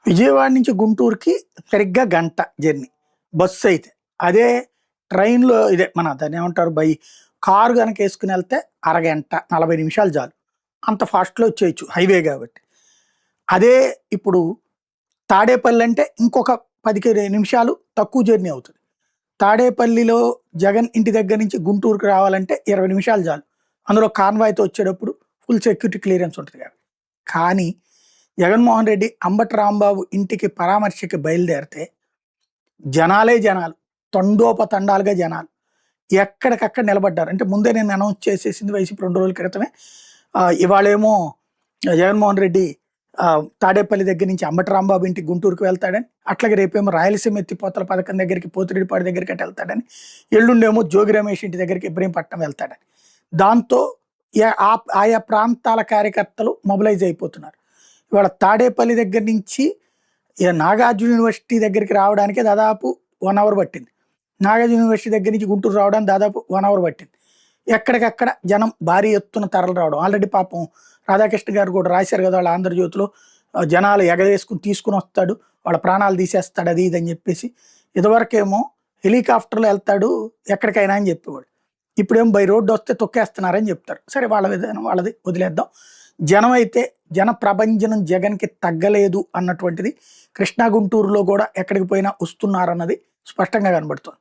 విజయవాడ నుంచి గుంటూరుకి సరిగ్గా గంట జర్నీ బస్సు అయితే. అదే ట్రైన్‌లో ఇదే మన దాన్నేమంటారు కారు గనక యేసుకొని ఎళ్తే అరగంట, 40 నిమిషాలు చాలు. అంత ఫాస్ట్‌లో వచ్చేయొచ్చు హైవే గాబట్టి. అదే ఇప్పుడు తాడేపల్లి అంటే ఇంకొక 10 నిమిషాలు తక్కువ జర్నీ అవుతది. తాడేపల్లిలో జగన్ ఇంటి దగ్గర నుంచి గుంటూరుకి రావాలంటే 20 నిమిషాలు చాలు. అందులో కాన్వాయ్‌తో వచ్చేటప్పుడు ఫుల్ సెక్యూరిటీ క్లియరెన్స్ ఉంటది కాబట్టి. కానీ జగన్మోహన్ రెడ్డి అంబటి రాంబాబు ఇంటికి పరామర్శకి బయలుదేరితే జనాలే జనాలు. తండోపతండాలుగా జనాలు. ఎక్కడికక్కడ నిలబడ్డారు. అంటే ముందే నేను అనౌన్స్ చేసేసింది వైసీపీ 2 రోజుల క్రితమే. ఇవాళేమో జగన్మోహన్ రెడ్డి తాడేపల్లి దగ్గర నుంచి అంబటి రాంబాబు ఇంటికి గుంటూరుకి వెళ్తాడని, అట్లాగే రేపేమో రాయలసీమ ఎత్తిపోతల పథకం దగ్గరికి పోతిరెడ్డిపాడు దగ్గరికి అటు వెళ్తాడని, ఎల్లుండేమో జోగి రమేష్ ఇంటి దగ్గరికి ఇబ్రహీంపట్నం వెళ్తాడని. దాంతో ఆయా ప్రాంతాల కార్యకర్తలు మొబిలైజ్ అయిపోతున్నారు. ఇవాళ తాడేపల్లి దగ్గర నుంచి నాగార్జున యూనివర్సిటీ దగ్గరికి రావడానికే దాదాపు 1 అవర్ పట్టింది. నాగార్జున యూనివర్సిటీ దగ్గర నుంచి గుంటూరు రావడానికి దాదాపు 1 అవర్ పట్టింది. ఎక్కడికక్కడ జనం భారీ ఎత్తున తరలి రావడం. ఆల్రెడీ పాపం రాధాకృష్ణ గారు కూడా రాశారు కదా వాళ్ళ ఆంధ్రజ్యోతిలో, జనాలు ఎగవేసుకుని తీసుకుని వస్తాడు, వాళ్ళ ప్రాణాలు తీసేస్తాడు అది ఇది అని చెప్పేసి. ఇదివరకేమో హెలికాప్టర్లో వెళ్తాడు ఎక్కడికైనా అని చెప్పేవాడు. ఇప్పుడేమో బై రోడ్డు వస్తే తొక్కేస్తున్నారని చెప్తారు. సరే వాళ్ళ విధానం వాళ్ళది వదిలేద్దాం. జనం అయితే జన ప్రభంజనం జగన్‌కి తగ్గలేదు అన్నటువంటిది కృష్ణా గుంటూరులో కూడా ఎక్కడికి పోయినా వస్తున్నారన్నది స్పష్టంగా కనబడుతోంది.